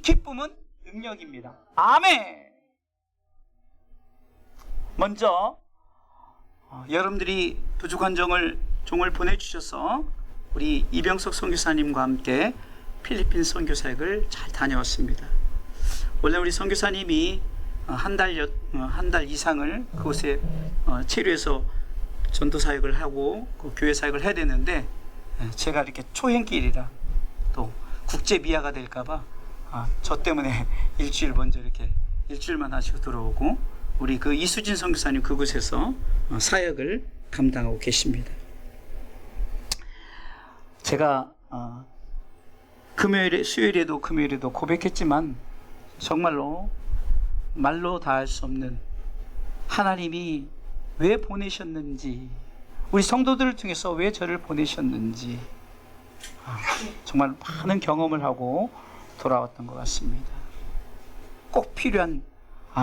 기쁨은 능력입니다. 아멘. 먼저 여러분들이 부족한 종을 보내주셔서 우리 이병석 선교사님과 함께 필리핀 선교사역을 잘 다녀왔습니다. 원래 우리 선교사님이 한 달 이상을 그곳에 체류해서 전도 사역을 하고 그 교회 사역을 해야 되는데, 제가 이렇게 초행길이라 또 국제 비하가 될까봐 저 때문에 일주일 먼저 이렇게 일주일만 하시고 들어오고, 우리 그 이수진 선교사님 그곳에서 사역을 감당하고 계십니다. 제가 수요일에도 금요일에도 고백했지만 정말로 말로 다 할 수 없는 하나님이 왜 보내셨는지, 우리 성도들을 통해서 왜 저를 보내셨는지 정말 많은 경험을 하고 돌아왔던 것 같습니다. 꼭 필요한,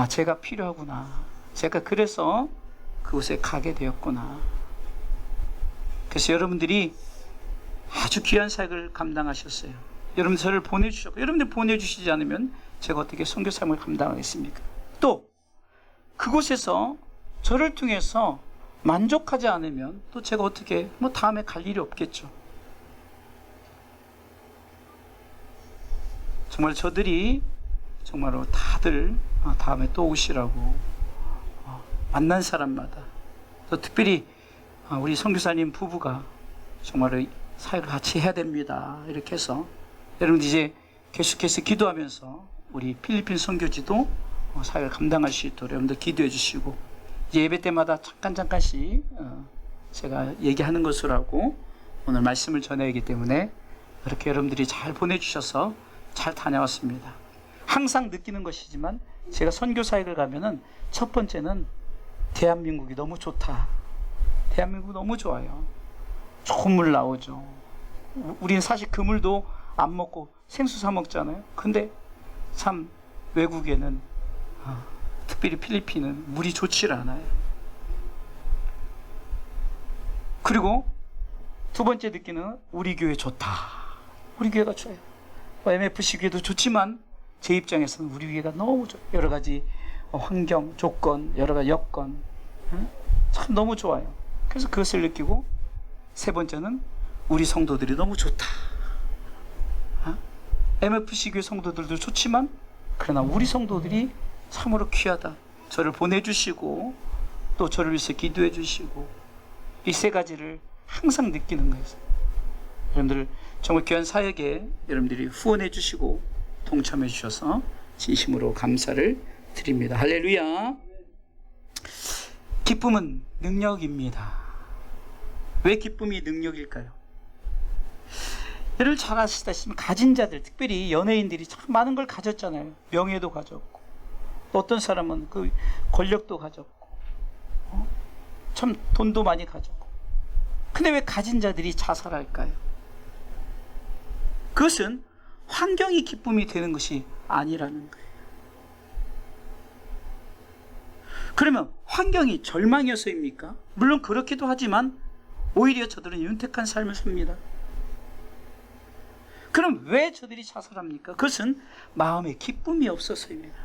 제가 필요하구나, 제가 그래서 그곳에 가게 되었구나. 그래서 여러분들이 아주 귀한 사역을 감당하셨어요. 여러분 저를 보내주셨고, 여러분들 보내주시지 않으면 제가 어떻게 선교 사역을 감당하겠습니까? 또 그곳에서 저를 통해서 만족하지 않으면 또 제가 어떻게 다음에 갈 일이 없겠죠. 정말 저들이 정말로 다들 다음에 또 오시라고 만난 사람마다, 또 특별히 우리 선교사님 부부가 정말로 사역을 같이 해야 됩니다, 이렇게 해서 여러분 이제 계속해서 기도하면서 우리 필리핀 선교지도 사역을 감당할 수 있도록 여러분들 기도해 주시고, 이제 예배 때마다 잠깐씩 제가 얘기하는 것으로 하고 오늘 말씀을 전해야 하기 때문에 이렇게 여러분들이 잘 보내주셔서 잘 다녀왔습니다. 항상 느끼는 것이지만 제가 선교 사역을 가면은 첫 번째는 대한민국이 너무 좋다, 대한민국 너무 좋아요, 좋은 물 나오죠. 우리는 사실 그 물도 안 먹고 생수 사 먹잖아요. 근데 참 외국에는 특별히 필리핀은 물이 좋지 않아요. 그리고 두 번째 느끼는, 우리 교회 좋다, 우리 교회가 좋아요. MFC 교회도 좋지만 제 입장에서는 우리 교회가 너무 좋아요. 여러 가지 환경, 조건, 여러 가지 여건 참 너무 좋아요. 그래서 그것을 느끼고, 세 번째는 우리 성도들이 너무 좋다. MFC 교회 성도들도 좋지만 그러나 우리 성도들이 참으로 귀하다, 저를 보내주시고 또 저를 위해서 기도해 주시고, 이 세 가지를 항상 느끼는 거예요. 여러분들 정말 귀한 사역에 여러분들이 후원해 주시고 동참해 주셔서 진심으로 감사를 드립니다. 할렐루야. 기쁨은 능력입니다. 왜 기쁨이 능력일까요? 여러분 잘 아시다시피 가진 자들, 특별히 연예인들이 참 많은 걸 가졌잖아요. 명예도 가졌고, 어떤 사람은 그 권력도 가졌고, 참 돈도 많이 가졌고. 근데 왜 가진 자들이 자살할까요? 그것은 환경이 기쁨이 되는 것이 아니라는 거예요. 그러면 환경이 절망이어서입니까? 물론 그렇기도 하지만 오히려 저들은 윤택한 삶을 삽니다. 그럼 왜 저들이 자살합니까? 그것은 마음에 기쁨이 없어서입니다.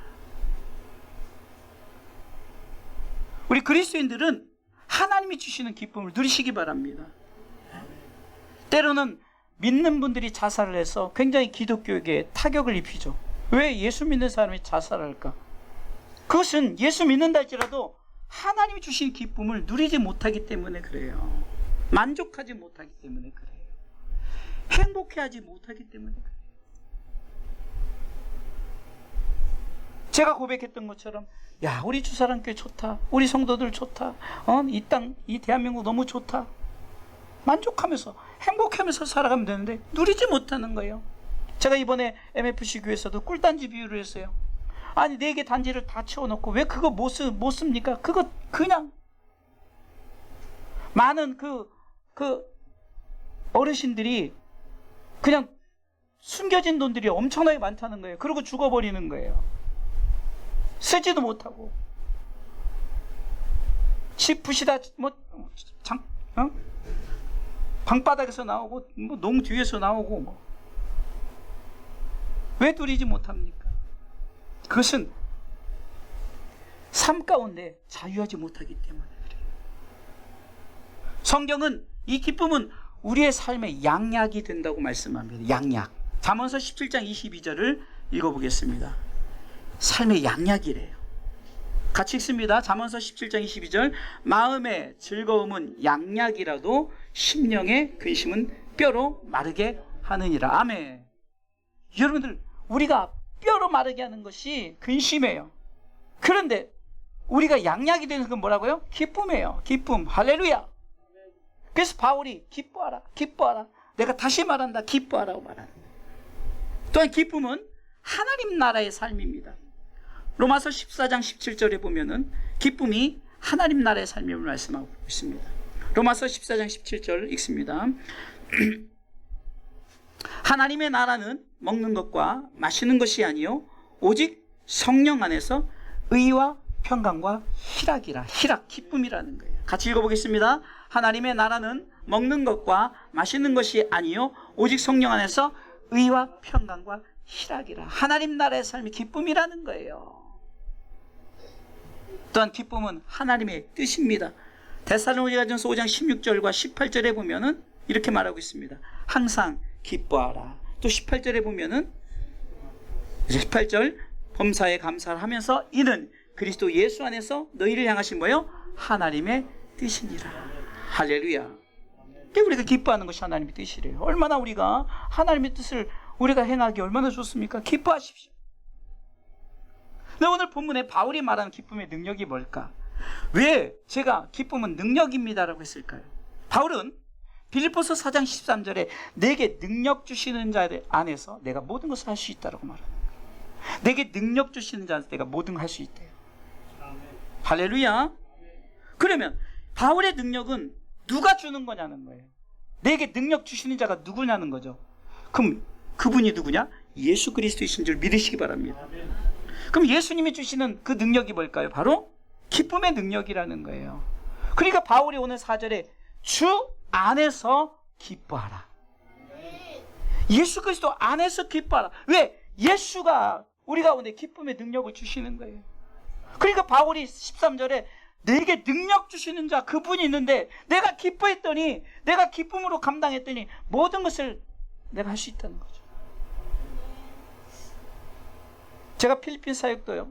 우리 그리스도인들은 하나님이 주시는 기쁨을 누리시기 바랍니다. 때로는 믿는 분들이 자살을 해서 굉장히 기독교에게 타격을 입히죠. 왜 예수 믿는 사람이 자살할까? 그것은 예수 믿는다 할지라도 하나님이 주신 기쁨을 누리지 못하기 때문에 그래요. 만족하지 못하기 때문에 그래요. 행복해하지 못하기 때문에 그래요. 제가 고백했던 것처럼, 야, 우리 주사랑교회 좋다, 우리 성도들 좋다, 이 땅, 이 대한민국 너무 좋다, 만족하면서 행복하면서 살아가면 되는데 누리지 못하는 거예요. 제가 이번에 MFC 교회에서도 꿀단지 비유를 했어요. 아니 4개 단지를 다 채워놓고 왜 그거 못 씁니까? 그거 그냥 많은 그 어르신들이 그냥 숨겨진 돈들이 엄청나게 많다는 거예요. 그러고 죽어버리는 거예요. 쓰지도 못하고 집 부시다 방바닥에서 나오고 농 뒤에서 나오고 왜 누리지 못합니까? 그것은 삶 가운데 자유하지 못하기 때문에 그래요. 성경은 이 기쁨은 우리의 삶의 양약이 된다고 말씀합니다. 양약. 잠언서 17장 22절을 읽어보겠습니다. 삶의 양약이래요. 같이 읽습니다. 잠언서 17장 22절. 마음의 즐거움은 양약이라도 심령의 근심은 뼈로 마르게 하느니라. 아멘. 여러분들, 우리가 뼈로 마르게 하는 것이 근심이에요. 그런데 우리가 양약이 되는 건 뭐라고요? 기쁨이에요. 기쁨. 할렐루야. 그래서 바울이 기뻐하라, 기뻐하라. 내가 다시 말한다, 기뻐하라고 말하는 거예요. 또한 기쁨은 하나님 나라의 삶입니다. 로마서 14장 17절에 보면은 기쁨이 하나님 나라의 삶임을 말씀하고 있습니다. 로마서 14장 17절 읽습니다. 하나님의 나라는 먹는 것과 마시는 것이 아니요 오직 성령 안에서 의와 평강과 희락이라. 희락, 기쁨이라는 거예요. 같이 읽어보겠습니다. 하나님의 나라는 먹는 것과 마시는 것이 아니요 오직 성령 안에서 의와 평강과 희락이라. 하나님 나라의 삶이 기쁨이라는 거예요. 또한 기쁨은 하나님의 뜻입니다. 데살로니가전서 5장 16절과 18절에 보면은 이렇게 말하고 있습니다. 항상 기뻐하라. 또 18절에 보면은 18절 범사에 감사를 하면서 이는 그리스도 예수 안에서 너희를 향하신 뭐요? 하나님의 뜻이니라. 할렐루야. 우리가 기뻐하는 것이 하나님의 뜻이래요. 얼마나 우리가 하나님의 뜻을 우리가 행하기 얼마나 좋습니까? 기뻐하십시오. 근데 오늘 본문에 바울이 말하는 기쁨의 능력이 뭘까? 왜 제가 기쁨은 능력입니다라고 했을까요? 바울은 빌립보서 4장 13절에 내게 능력 주시는 자 안에서 내가 모든 것을 할 수 있다라고 말합니다. 내게 능력 주시는 자 안에서 내가 모든 걸 할 수 있대요. 할렐루야. 그러면 바울의 능력은 누가 주는 거냐는 거예요. 내게 능력 주시는 자가 누구냐는 거죠. 그럼 그분이 누구냐? 예수 그리스도이신 줄 믿으시기 바랍니다. 그럼 예수님이 주시는 그 능력이 뭘까요? 바로 기쁨의 능력이라는 거예요. 그러니까 바울이 오늘 4절에 주 안에서 기뻐하라. 예수 그리스도 안에서 기뻐하라. 왜? 예수가 우리 가운데 기쁨의 능력을 주시는 거예요. 그러니까 바울이 13절에 내게 능력 주시는 자 그분이 있는데 내가 기뻐했더니 내가 기쁨으로 감당했더니 모든 것을 내가 할 수 있다는 거죠. 제가 필리핀 사역도요.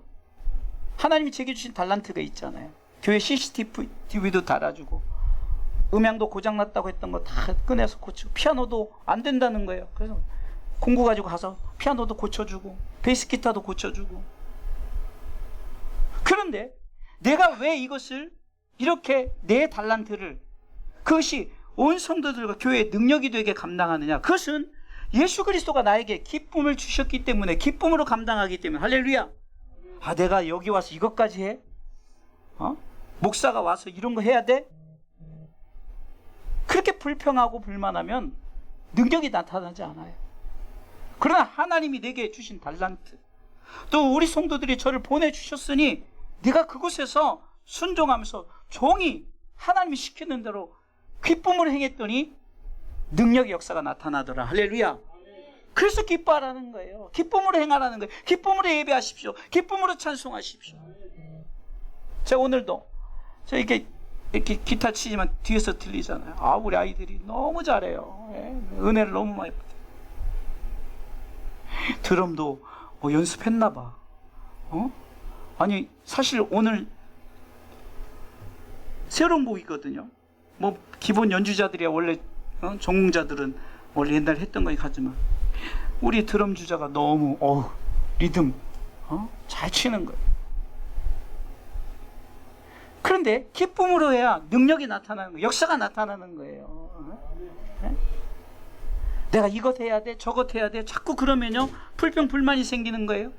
하나님이 제게 주신 달란트가 있잖아요. 교회 CCTV도 달아주고 음향도 고장났다고 했던 거 다 꺼내서 고치고 피아노도 안 된다는 거예요. 그래서 공구 가지고 가서 피아노도 고쳐주고 베이스 기타도 고쳐주고. 그런데 내가 왜 이것을 이렇게 내 달란트를 그것이 온 성도들과 교회의 능력이 되게 감당하느냐? 그것은 예수 그리스도가 나에게 기쁨을 주셨기 때문에 기쁨으로 감당하기 때문에. 할렐루야. 아, 내가 여기 와서 이것까지 해? 목사가 와서 이런 거 해야 돼? 그렇게 불평하고 불만하면 능력이 나타나지 않아요. 그러나 하나님이 내게 주신 달란트, 또 우리 성도들이 저를 보내주셨으니 네가 그곳에서 순종하면서 종이 하나님이 시키는 대로 기쁨으로 행했더니 능력의 역사가 나타나더라. 할렐루야. 그래서 기뻐하라는 거예요. 기쁨으로 행하라는 거예요. 기쁨으로 예배하십시오. 기쁨으로 찬송하십시오. 제가 오늘도 저 이렇게 기타 치지만 뒤에서 들리잖아요. 아, 우리 아이들이 너무 잘해요. 예, 은혜를 너무 많이 받아요. 드럼도 연습했나 봐. 아니 사실 오늘 새로운 곡이거든요. 뭐 기본 연주자들이야 원래 전공자들은 원래 옛날에 했던 거니 하지만 우리 드럼 주자가 너무 리듬 잘 치는 거예요. 그런데 기쁨으로 해야 능력이 나타나는 거예요. 역사가 나타나는 거예요. 네? 내가 이것 해야 돼, 저것 해야 돼. 자꾸 그러면요 불평 불만이 생기는 거예요.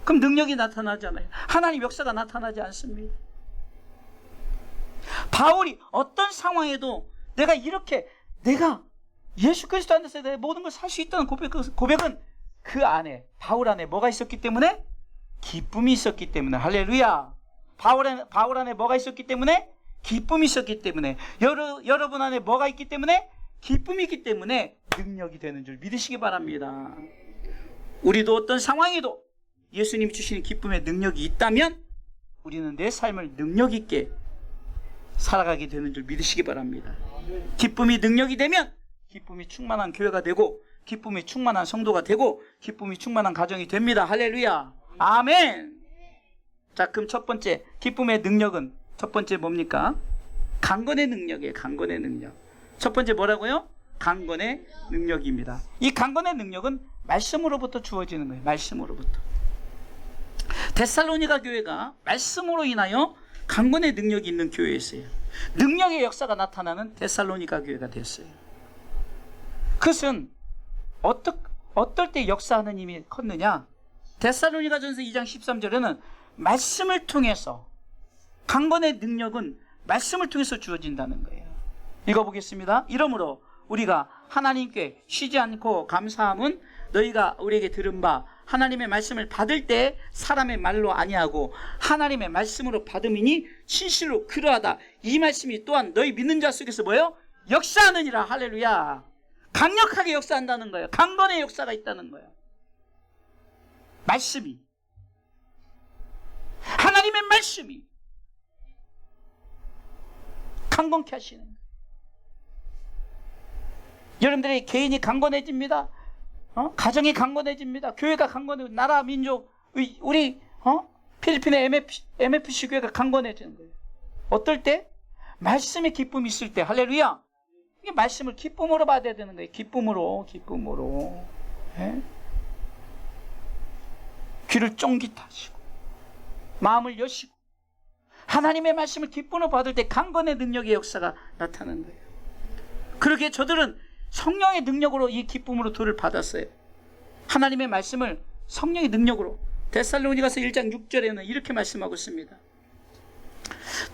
그럼 능력이 나타나잖아요. 하나님 역사가 나타나지 않습니다. 바울이 어떤 상황에도 내가 예수 그리스도 안에서 내 모든 걸 살 수 있다는 고백은 그 안에 바울 안에 뭐가 있었기 때문에? 기쁨이 있었기 때문에. 할렐루야. 바울 안에 뭐가 있었기 때문에? 기쁨이 있었기 때문에. 여러분 안에 뭐가 있기 때문에? 기쁨이 있기 때문에 능력이 되는 줄 믿으시기 바랍니다. 우리도 어떤 상황에도 예수님 주시는 기쁨의 능력이 있다면 우리는 내 삶을 능력 있게 살아가게 되는 줄 믿으시기 바랍니다. 기쁨이 능력이 되면 기쁨이 충만한 교회가 되고 기쁨이 충만한 성도가 되고 기쁨이 충만한 가정이 됩니다. 할렐루야. 아멘. 자, 그럼 첫 번째 기쁨의 능력은 첫 번째 뭡니까? 강건의 능력이에요. 강건의 능력. 첫 번째 뭐라고요? 강건의 능력입니다. 이 강건의 능력은 말씀으로부터 주어지는 거예요. 말씀으로부터. 데살로니가 교회가 말씀으로 인하여 강건의 능력이 있는 교회였어요. 능력의 역사가 나타나는 데살로니가 교회가 됐어요. 그것은 어떨 때 역사하는 힘이 컸느냐? 데살로니가전서 2장 13절에는 말씀을 통해서 강건의 능력은 말씀을 통해서 주어진다는 거예요. 읽어보겠습니다. 이러므로 우리가 하나님께 쉬지 않고 감사함은 너희가 우리에게 들은 바 하나님의 말씀을 받을 때 사람의 말로 아니하고 하나님의 말씀으로 받음이니 진실로 그러하다. 이 말씀이 또한 너희 믿는 자 속에서 뭐예요? 역사하느니라. 할렐루야. 강력하게 역사한다는 거예요. 강건의 역사가 있다는 거예요. 말씀이, 하나님의 말씀이 강건케 하시는 거예요. 여러분들의 개인이 강건해집니다. 가정이 강건해집니다. 교회가 강건해지고 나라 민족 우리 필리핀의 MFC 교회가 강건해지는 거예요. 어떨 때? 말씀의 기쁨이 있을 때. 할렐루야. 이게 말씀을 기쁨으로 받아야 되는 거예요. 기쁨으로. 예? 귀를 쫑깃하시고 마음을 여시고 하나님의 말씀을 기쁨으로 받을 때 강건의 능력의 역사가 나타나는 거예요. 그렇게 저들은 성령의 능력으로 이 기쁨으로 도를 받았어요. 하나님의 말씀을 성령의 능력으로. 데살로니가서 1장 6절에는 이렇게 말씀하고 있습니다.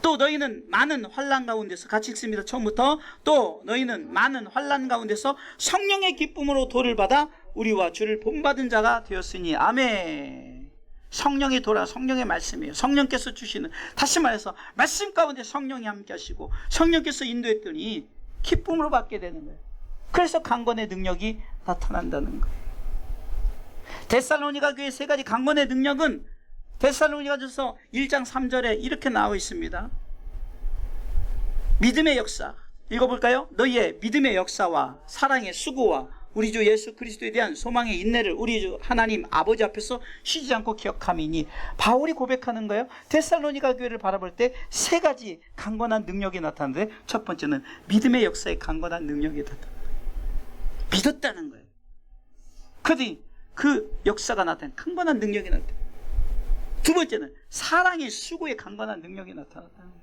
또 너희는 많은 환난 가운데서, 같이 읽습니다. 처음부터. 또 너희는 많은 환난 가운데서 성령의 기쁨으로 도를 받아 우리와 주를 본받은 자가 되었으니. 아멘. 성령의 도라, 성령의 말씀이에요. 성령께서 주시는, 다시 말해서 말씀 가운데 성령이 함께 하시고 성령께서 인도했더니 기쁨으로 받게 되는 거예요. 그래서 강건의 능력이 나타난다는 거예요. 데살로니가 교회 세 가지 강건의 능력은 데살로니가전서 1장 3절에 이렇게 나와 있습니다. 믿음의 역사 읽어볼까요? 너희의 믿음의 역사와 사랑의 수고와 우리 주 예수 그리스도에 대한 소망의 인내를 우리 주 하나님 아버지 앞에서 쉬지 않고 기억함이니. 바울이 고백하는 거예요. 데살로니가 교회를 바라볼 때 세 가지 강건한 능력이 나타나는데 첫 번째는 믿음의 역사에 강건한 능력이 나타난다. 믿었다는 거예요. 그 역사가 나타나는 강건한 능력이 나타난다. 두 번째는 사랑의 수고에 강건한 능력이 나타났다는 거예요.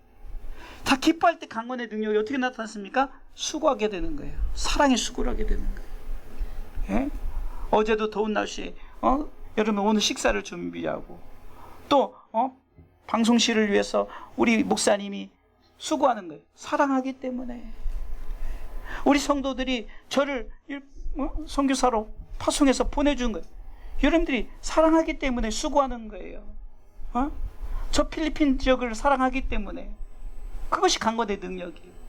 다 기뻐할 때 강건의 능력이 어떻게 나타났습니까? 수고하게 되는 거예요. 사랑의 수고를 하게 되는 거예요. 예? 어제도 더운 날씨에 여러분 오늘 식사를 준비하고 또 방송실을 위해서 우리 목사님이 수고하는 거예요. 사랑하기 때문에. 우리 성도들이 저를 선교사로 파송해서 보내준 거예요. 여러분들이 사랑하기 때문에 수고하는 거예요. 저 필리핀 지역을 사랑하기 때문에. 그것이 강건의 능력이에요.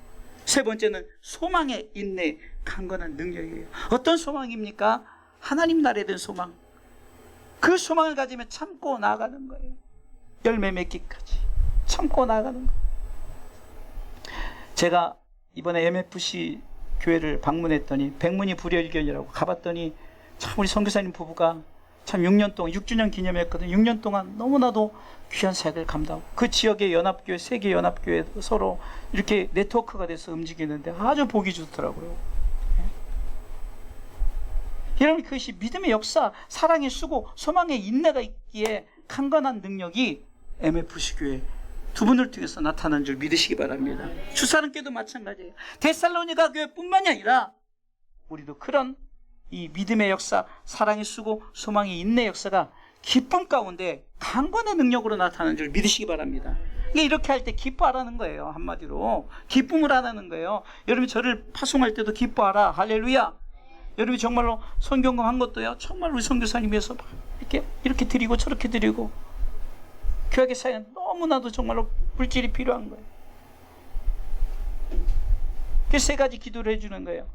세 번째는 소망의 인내, 강건한 능력이에요. 어떤 소망입니까? 하나님 나라에 대한 소망. 그 소망을 가지면 참고 나아가는 거예요. 열매 맺기까지 참고 나아가는 거예요. 제가 이번에 MFC 교회를 방문했더니 백문이 불여일견이라고 가봤더니 참 우리 선교사님 부부가 참 6년 동안 6주년 기념했거든요. 6년 동안 너무나도 귀한 사역을 감당하고 그 지역의 연합교회, 세계 연합교회 서로 이렇게 네트워크가 돼서 움직이는데 아주 보기 좋더라고요. 여러분, 그것이 믿음의 역사, 사랑의 수고, 소망의 인내가 있기에 강건한 능력이 MFC 교회 두 분을 통해서 나타난 줄 믿으시기 바랍니다. 주사람께도 마찬가지예요. 데살로니가 교회뿐만이 아니라 우리도 그런 이 믿음의 역사, 사랑의 수고, 소망의 인내 역사가 기쁨 가운데 강건의 능력으로 나타나는 줄 믿으시기 바랍니다. 이렇게 할 때 기뻐하라는 거예요. 한마디로 기쁨을 하라는 거예요. 여러분이 저를 파송할 때도 기뻐하라. 할렐루야. 여러분이 정말로 선경금 한 것도요, 정말 우리 선교사님 위해서 이렇게 드리고 저렇게 드리고 교회 사이에 너무나도 정말로 물질이 필요한 거예요. 그래서 세 가지 기도를 해주는 거예요.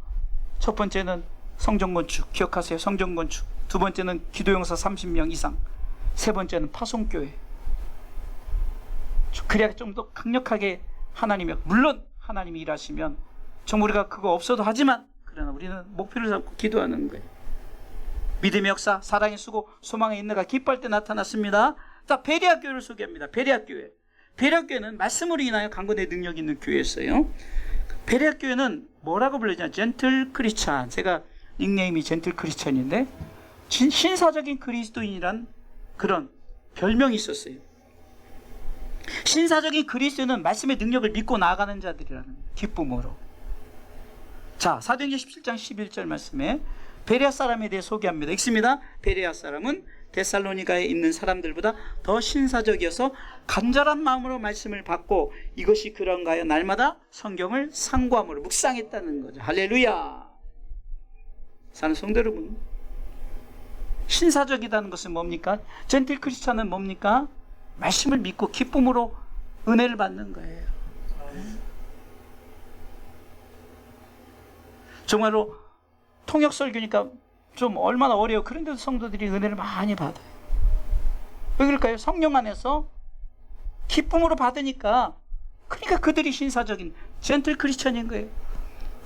첫 번째는 성전건축, 기억하세요. 성전건축. 두 번째는 기도용사 30명 이상, 세 번째는 파송교회. 그래야 좀 더 강력하게 하나님이, 물론 하나님이 일하시면 정말 우리가 그거 없어도 하지만, 그러나 우리는 목표를 잡고 기도하는 거예요. 믿음의 역사, 사랑의 수고, 소망의 인내가 기뻐할 때 나타났습니다. 자, 베레아 교회를 소개합니다. 베레아 교회. 베레아 교회는 말씀으로 인하여 강건의 능력이 있는 교회였어요. 베레아 교회는 뭐라고 불리냐? 젠틀 크리스찬. 제가 닉네임이 젠틀 크리스찬인데, 신사적인 그리스도인이란 그런 별명이 있었어요. 신사적인 그리스도는 말씀의 능력을 믿고 나아가는 자들이라는 기쁨으로. 자, 사도행전 17장 11절 말씀에 베레아 사람에 대해 소개합니다. 읽습니다. 베레아 사람은 데살로니가에 있는 사람들보다 더 신사적이어서 간절한 마음으로 말씀을 받고 이것이 그런가요? 날마다 성경을 상고함으로 묵상했다는 거죠. 할렐루야. 사는 성도 여러분, 신사적이라는 것은 뭡니까? 젠틀 크리스찬은 뭡니까? 말씀을 믿고 기쁨으로 은혜를 받는 거예요. 정말로 통역 설교니까 좀 얼마나 어려워. 그런데도 성도들이 은혜를 많이 받아요. 왜 그럴까요? 성령 안에서 기쁨으로 받으니까, 그러니까 그들이 신사적인 젠틀 크리스찬인 거예요.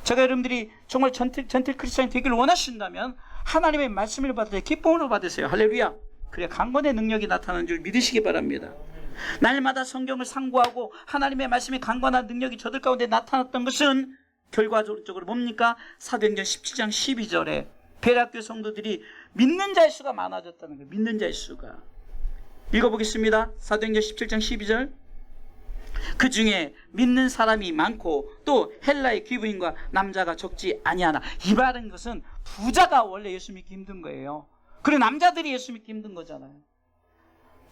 제가 여러분들이 정말 젠틀 크리스찬이 되기를 원하신다면 하나님의 말씀을 받을 때 기쁨으로 받으세요. 할렐루야. 그래야 강건의 능력이 나타나는 줄 믿으시기 바랍니다. 날마다 성경을 상고하고 하나님의 말씀이 강건한 능력이 저들 가운데 나타났던 것은 결과적으로 뭡니까? 사도행전 17장 12절에 베레아교회 성도들이 믿는 자의 수가 많아졌다는 거예요. 믿는 자의 수가. 읽어보겠습니다. 사도행전 17장 12절. 그 중에 믿는 사람이 많고 또 헬라의 귀부인과 남자가 적지 아니하나. 이 말은 것은 부자가 원래 예수 믿기 힘든 거예요. 그리고 남자들이 예수 믿기 힘든 거잖아요.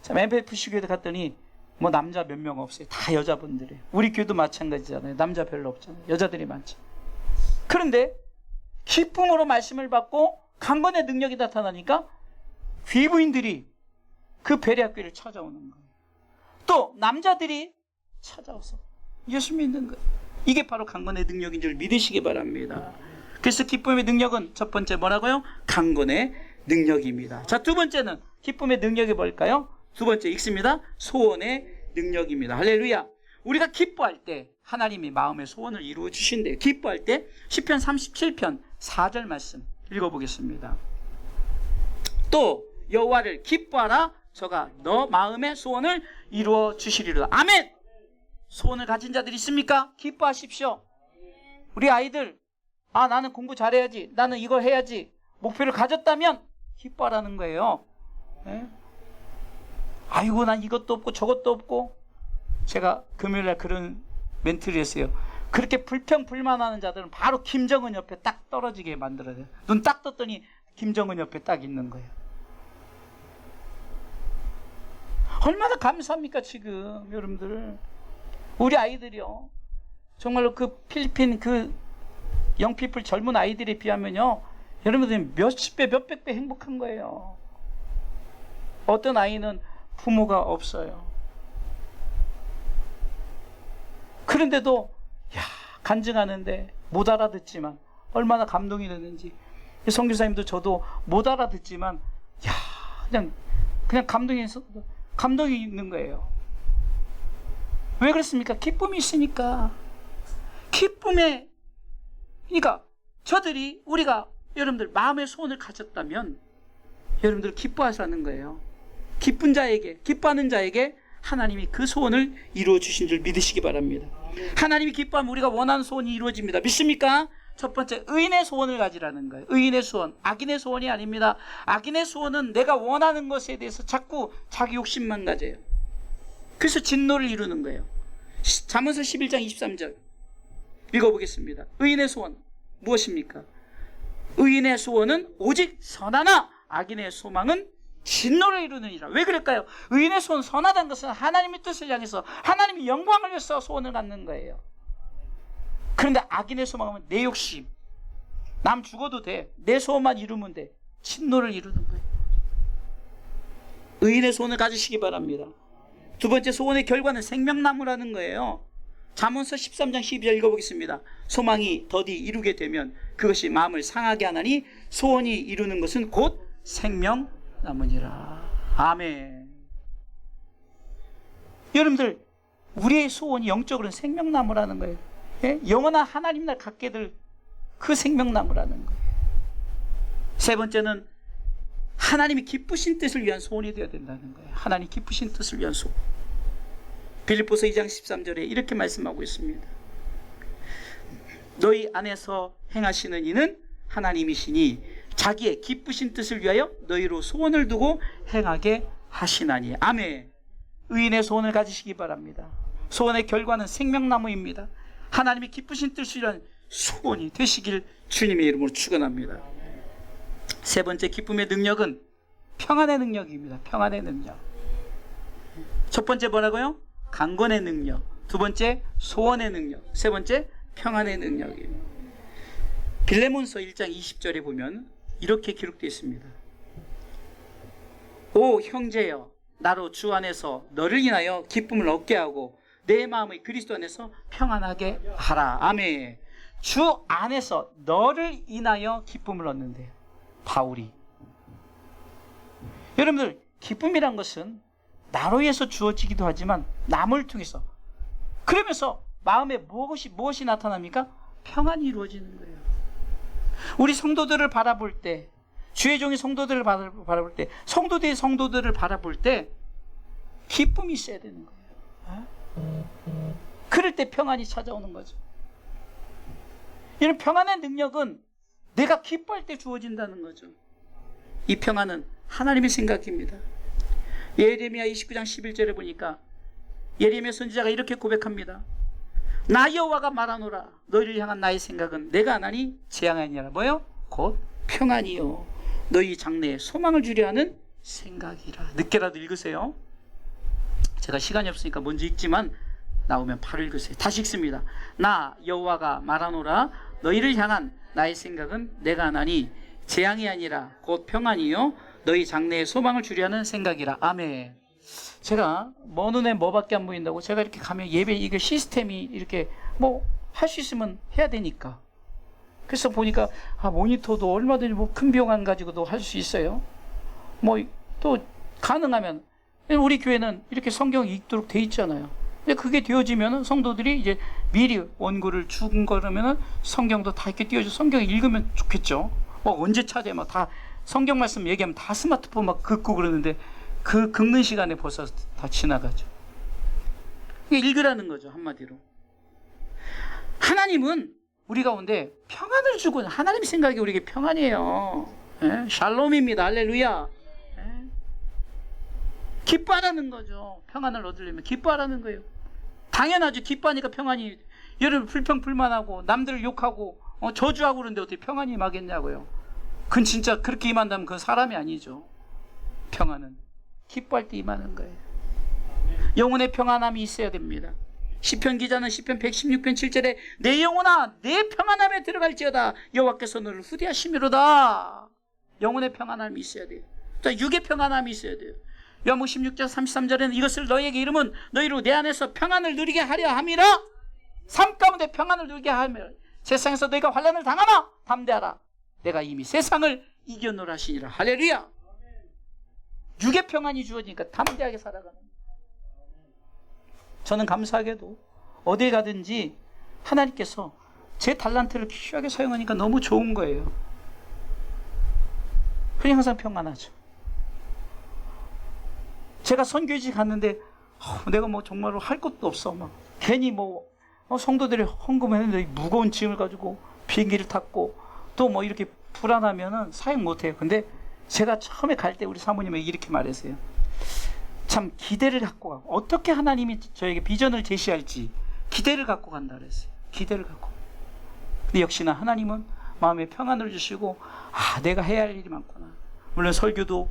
참, MFC 교회도 갔더니 뭐 남자 몇 명 없어요. 다 여자분들이에요. 우리 교회도 마찬가지잖아요. 남자 별로 없잖아요. 여자들이 많죠. 그런데 기쁨으로 말씀을 받고 강건의 능력이 나타나니까 귀부인들이 그 베레아 교회를 찾아오는 거예요. 또 남자들이 찾아와서 예수 믿는 거예요. 이게 바로 강건의 능력인 줄 믿으시기 바랍니다. 그래서 기쁨의 능력은 첫 번째 뭐라고요? 강건의 능력입니다. 자, 두 번째는 기쁨의 능력이 뭘까요? 두 번째 읽습니다. 소원의 능력입니다. 할렐루야. 우리가 기뻐할 때 하나님이 마음의 소원을 이루어 주신대요. 기뻐할 때 시편 37편 4절 말씀 읽어보겠습니다. 또 여호와를 기뻐하라. 저가 너 마음의 소원을 이루어 주시리라. 아멘. 소원을 가진 자들이 있습니까? 기뻐하십시오. 우리 아이들, 나는 공부 잘해야지, 나는 이거 해야지, 목표를 가졌다면 기뻐하라는 거예요. 네? 아이고, 난 이것도 없고 저것도 없고. 제가 금요일날 그런 멘트를 했어요. 그렇게 불평불만하는 자들은 바로 김정은 옆에 딱 떨어지게 만들어야 돼요. 눈 딱 떴더니 김정은 옆에 딱 있는 거예요. 얼마나 감사합니까 지금 여러분들. 우리 아이들이요, 정말로 그 필리핀 그 영피플 젊은 아이들에 비하면요, 여러분들 몇십 배 몇백 배 행복한 거예요. 어떤 아이는 부모가 없어요. 그런데도 간증하는데 못 알아듣지만 얼마나 감동이 되는지. 선교사님도 저도 못 알아듣지만 그냥 감동이 있는 거예요. 왜 그렇습니까? 기쁨이 있으니까. 그러니까 저들이, 우리가 여러분들 마음의 소원을 가졌다면 여러분들 기뻐하시라는 거예요. 기뻐하는 자에게 하나님이 그 소원을 이루어 주신 줄 믿으시기 바랍니다. 하나님이 기뻐하면 우리가 원하는 소원이 이루어집니다. 믿습니까? 첫 번째, 의인의 소원을 가지라는 거예요. 의인의 소원, 악인의 소원이 아닙니다. 악인의 소원은 내가 원하는 것에 대해서 자꾸 자기 욕심만 가져요. 그래서 진노를 이루는 거예요. 잠언서 11장 23절 읽어보겠습니다. 의인의 소원 무엇입니까? 의인의 소원은 오직 선하나 악인의 소망은 진노를 이루느니라. 왜 그럴까요? 의인의 소원, 선하다는 것은 하나님의 뜻을 향해서 하나님의 영광을 위해서 소원을 갖는 거예요. 그런데 악인의 소망은 내 욕심, 남 죽어도 돼, 내 소원만 이루면 돼, 진노를 이루는 거예요. 의인의 소원을 가지시기 바랍니다. 두 번째, 소원의 결과는 생명나무라는 거예요. 잠언서 13장 12절 읽어보겠습니다. 소망이 더디 이루게 되면 그것이 마음을 상하게 하나니 소원이 이루는 것은 곧 생명나무니라. 아멘. 여러분들, 우리의 소원이 영적으로는 생명나무라는 거예요. 예? 영원한 하나님 날 갖게 될 그 생명나무라는 거예요. 세 번째는 하나님이 기쁘신 뜻을 위한 소원이 되어야 된다는 거예요. 하나님 기쁘신 뜻을 위한 소원. 빌립보서 2장 13절에 이렇게 말씀하고 있습니다. 너희 안에서 행하시는 이는 하나님이시니 자기의 기쁘신 뜻을 위하여 너희로 소원을 두고 행하게 하시나니. 아멘. 의인의 소원을 가지시기 바랍니다. 소원의 결과는 생명나무입니다. 하나님이 기쁘신 뜻을 위한 소원이 되시길 주님의 이름으로 축원합니다. 세 번째 기쁨의 능력은 평안의 능력입니다. 평안의 능력. 첫 번째 뭐라고요? 강건의 능력. 두 번째 소원의 능력. 세 번째 평안의 능력입니다. 빌레몬서 1장 20절에 보면 이렇게 기록되어 있습니다. 오 형제여, 나로 주 안에서 너를 인하여 기쁨을 얻게 하고 내 마음의 그리스도 안에서 평안하게 하라. 아멘. 주 안에서 너를 인하여 기쁨을 얻는데요. 바울이. 여러분들, 기쁨이란 것은 나로 인해서 주어지기도 하지만 남을 통해서, 그러면서 마음에 무엇이 나타납니까? 평안이 이루어지는 거예요. 우리 성도들을 바라볼 때, 주의 종이 성도들을 바라볼 때, 성도들의 성도들을 바라볼 때 기쁨이 있어야 되는 거예요. 그럴 때 평안이 찾아오는 거죠. 이런 평안의 능력은 내가 기뻐할 때 주어진다는 거죠. 이 평안은 하나님의 생각입니다. 예레미야 29장 11절에 보니까 예레미야 선지자가 이렇게 고백합니다. 나 여호와가 말하노라. 너희를 향한 나의 생각은 내가 하나니 재앙이 아니라 뭐요? 곧 평안이요. 너희 장래에 소망을 주려 하는 생각이라. 늦게라도 읽으세요. 제가 시간이 없으니까 먼저 읽지만 나오면 바로 읽으세요. 다시 읽습니다. 나 여호와가 말하노라. 너희를 향한 나의 생각은 내가 하나니 재앙이 아니라 곧 평안이요. 너희 장래에 소망을 주려 하는 생각이라. 아멘. 제가 먼 눈에 뭐밖에 안 보인다고 제가 이렇게 가면 예배 이게 시스템이 이렇게 뭐 할 수 있으면 해야 되니까. 그래서 보니까 모니터도 얼마든지 뭐 큰 비용 안 가지고도 할 수 있어요. 뭐 또 가능하면 우리 교회는 이렇게 성경이 읽도록 돼 있잖아요. 근데 그게 되어지면은 성도들이 이제 미리 원고를 준 거라면은 성경도 다 이렇게 띄워줘. 성경 읽으면 좋겠죠. 뭐 언제 찾아요? 막 다 성경 말씀 얘기하면 다 스마트폰 막 긋고 그러는데 그 긁는 시간에 벌써 다 지나가죠. 읽으라는 거죠, 한마디로. 하나님은 우리 가운데 평안을 주고, 하나님 생각이 우리에게 평안이에요. 예? 샬롬입니다. 할렐루야. 예? 기뻐하라는 거죠. 평안을 얻으려면 기뻐하라는 거예요. 당연하죠. 기뻐하니까 평안이. 여러분 불평불만하고 남들을 욕하고 저주하고 그러는데 어떻게 평안이 임하겠냐고요. 그건 진짜 그렇게 임한다면 그건 사람이 아니죠. 평안은 기뻐할 때 임하는 거예요. 영혼의 평안함이 있어야 됩니다. 시편 기자는 시편 116편 7절에 내 영혼아 내 평안함에 들어갈지어다 여호와께서 너를 후대하심이로다. 영혼의 평안함이 있어야 돼요. 또 육의 평안함이 있어야 돼요. 요한복음 16장 33절에는 이것을 너희에게 이름은 너희로 내 안에서 평안을 누리게 하려 함이라. 삶 가운데 평안을 누리게 하며 세상에서 너희가 환난을 당하나 담대하라. 내가 이미 세상을 이겨노라 하시니라. 할렐루야. 육의 평안이 주어지니까 담대하게 살아가는. 저는 감사하게도 어딜 가든지 하나님께서 제 달란트를 귀하게 사용하니까 너무 좋은 거예요. 그냥 항상 평안하죠. 제가 선교지 갔는데 내가 뭐 정말로 할 것도 없어. 막 괜히 뭐 성도들이 헌금했는데 무거운 짐을 가지고 비행기를 탔고 또 뭐 이렇게 불안하면은 사용 못해요. 근데 제가 처음에 갈 때 우리 사모님에게 이렇게 말했어요. 참 기대를 갖고 가고 어떻게 하나님이 저에게 비전을 제시할지 기대를 갖고 간다 그랬어요. 기대를 갖고. 근데 역시나 하나님은 마음에 평안을 주시고 내가 해야 할 일이 많구나. 물론 설교도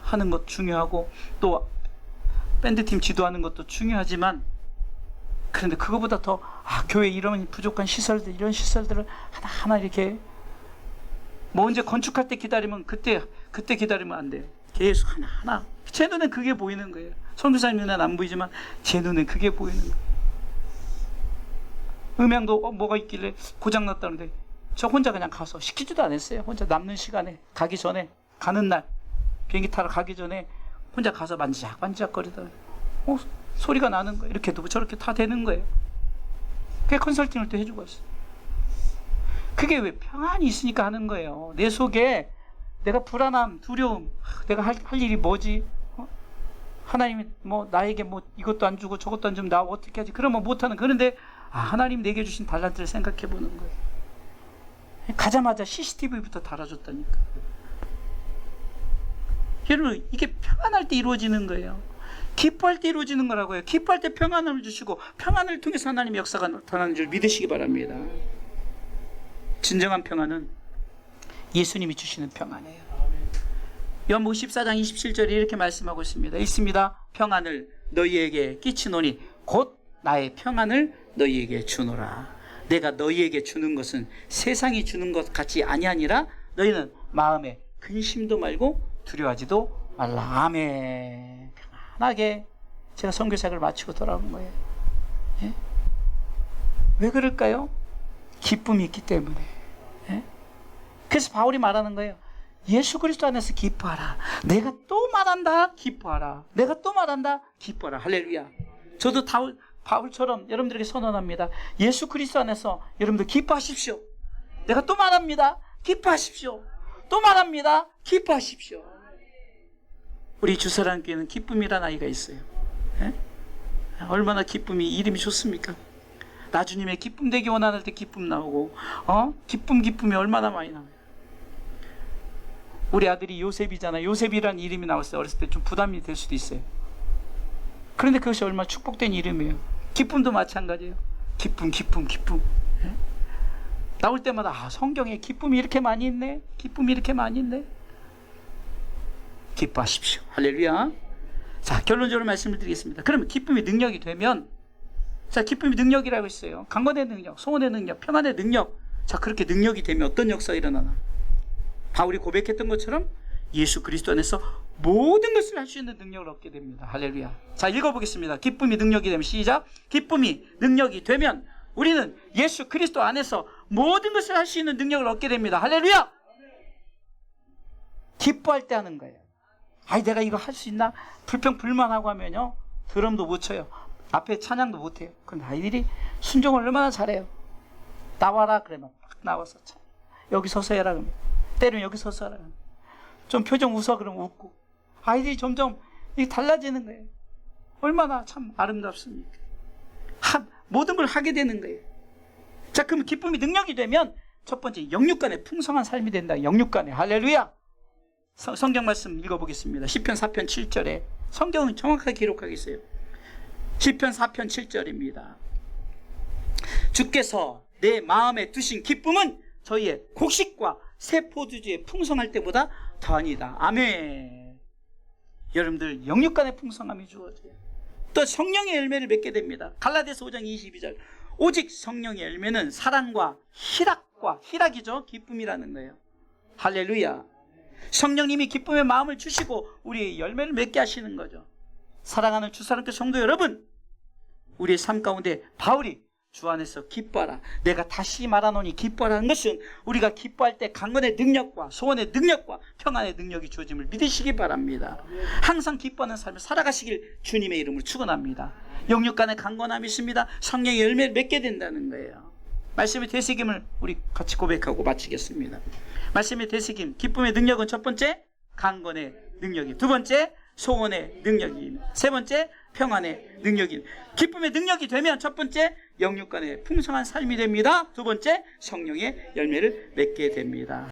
하는 것 중요하고 또 밴드팀 지도하는 것도 중요하지만 그런데 그거보다 더 교회 이런 부족한 시설들 이런 시설들을 하나하나 이렇게 뭐 언제 건축할 때 기다리면 그때 기다리면 안 돼요. 계속 하나하나 제 눈엔 그게 보이는 거예요. 선교사님 눈엔 안 보이지만 제 눈엔 그게 보이는 거예요. 음향도 뭐가 있길래 고장났다는데 저 혼자 그냥 가서 시키지도 않았어요. 혼자 남는 시간에 가기 전에 가는 날 비행기 타러 가기 전에 혼자 가서 만지작거리다가 소리가 나는 거예요. 이렇게 두고 저렇게 다 되는 거예요. 그게 컨설팅을 또 해주고 왔어요. 그게 왜 평안이 있으니까 하는 거예요. 내 속에 내가 불안함, 두려움, 내가 할 일이 뭐지? 하나님이 나에게 이것도 안 주고 저것도 안 주면 나 어떻게 하지? 그러면 못하는. 그런데 하나님 내게 주신 달란트를 생각해 보는 거예요. 가자마자 CCTV부터 달아줬다니까. 여러분, 이게 평안할 때 이루어지는 거예요. 기뻐할 때 이루어지는 거라고요. 기뻐할 때 평안을 주시고 평안을 통해서 하나님의 역사가 나타나는 줄 믿으시기 바랍니다. 진정한 평안은 예수님이 주시는 평안이에요. 요한복음 14장 27절에 이렇게 말씀하고 있습니다. 있습니다. 평안을 너희에게 끼치노니 곧 나의 평안을 너희에게 주노라. 내가 너희에게 주는 것은 세상이 주는 것 같이 아니하니라. 너희는 마음에 근심도 말고 두려워하지도 말라. 아멘. 편하게 제가 선교사역을 마치고 돌아온 거예요. 예? 왜 그럴까요? 기쁨이 있기 때문에. 예? 그래서 바울이 말하는 거예요. 예수 그리스도 안에서 기뻐하라. 내가 또 말한다. 기뻐하라. 내가 또 말한다. 기뻐하라. 할렐루야. 저도 바울처럼 여러분들에게 선언합니다. 예수 그리스도 안에서 여러분들 기뻐하십시오. 내가 또 말합니다. 기뻐하십시오. 또 말합니다. 기뻐하십시오. 우리 주사랑교회는 기쁨이라는 아이가 있어요. 예? 얼마나 기쁨이 이름이 좋습니까? 나주님의 기쁨 되기 원하는 때 기쁨 나오고 기쁨이 얼마나 많이 나와요. 우리 아들이 요셉이잖아요. 요셉이라는 이름이 나왔어요. 어렸을 때 좀 부담이 될 수도 있어요. 그런데 그것이 얼마나 축복된 이름이에요. 기쁨도 마찬가지예요. 기쁨. 예? 나올 때마다 성경에 기쁨이 이렇게 많이 있네. 기쁨이 이렇게 많이 있네. 기뻐하십시오. 할렐루야. 자, 결론적으로 말씀을 드리겠습니다. 그러면 기쁨이 능력이 되면, 자, 기쁨이 능력이라고 했어요. 강건의 능력, 소원의 능력, 평안의 능력. 자, 그렇게 능력이 되면 어떤 역사가 일어나나? 바울이 고백했던 것처럼 예수 그리스도 안에서 모든 것을 할 수 있는 능력을 얻게 됩니다. 할렐루야. 자, 읽어보겠습니다. 기쁨이 능력이 되면, 시작. 기쁨이 능력이 되면 우리는 예수 그리스도 안에서 모든 것을 할 수 있는 능력을 얻게 됩니다. 할렐루야. 기뻐할 때 하는 거예요. 내가 이거 할 수 있나? 불평불만하고 하면요, 드럼도 못 쳐요. 앞에 찬양도 못 해요. 근데 아이들이 순종을 얼마나 잘해요. 나와라 그러면 막 나와서 참. 여기 서서 해라 그러면, 때로는 여기 서서 하라 그러면, 좀 표정 웃어 그러면 웃고. 아이들이 점점 이게 달라지는 거예요. 얼마나 참 아름답습니까? 모든 걸 하게 되는 거예요. 자, 그럼 기쁨이 능력이 되면 첫 번째, 영육간의 풍성한 삶이 된다. 영육간에. 할렐루야. 성경 말씀 읽어보겠습니다. 시편 4편 7절에 성경은 정확하게 기록하고 있어요. 시편 4편 7절입니다. 주께서 내 마음에 두신 기쁨은 저희의 곡식과 새 포도주의 풍성할 때보다 더하니다. 아멘. 여러분들 영육간의 풍성함이 주어져요. 또 성령의 열매를 맺게 됩니다. 갈라디아서 5장 22절. 오직 성령의 열매는 사랑과 희락이죠. 기쁨이라는 거예요. 할렐루야. 성령님이 기쁨의 마음을 주시고 우리의 열매를 맺게 하시는 거죠. 사랑하는 주사랑교회 성도 여러분, 우리의 삶 가운데 바울이 주 안에서 기뻐하라. 내가 다시 말하노니 기뻐하라는 것은 우리가 기뻐할 때 강건의 능력과 소원의 능력과 평안의 능력이 주어짐을 믿으시기 바랍니다. 항상 기뻐하는 삶을 살아가시길 주님의 이름으로 축원합니다. 영육간의 강건함이 있습니다. 성령의 열매를 맺게 된다는 거예요. 말씀의 되새김을 우리 같이 고백하고 마치겠습니다. 말씀의 되새김, 기쁨의 능력은 첫 번째, 강건의 능력이, 두 번째, 소원의 능력이, 세 번째, 평안의 능력이. 기쁨의 능력이 되면 첫 번째, 영육간의 풍성한 삶이 됩니다. 두 번째, 성령의 열매를 맺게 됩니다.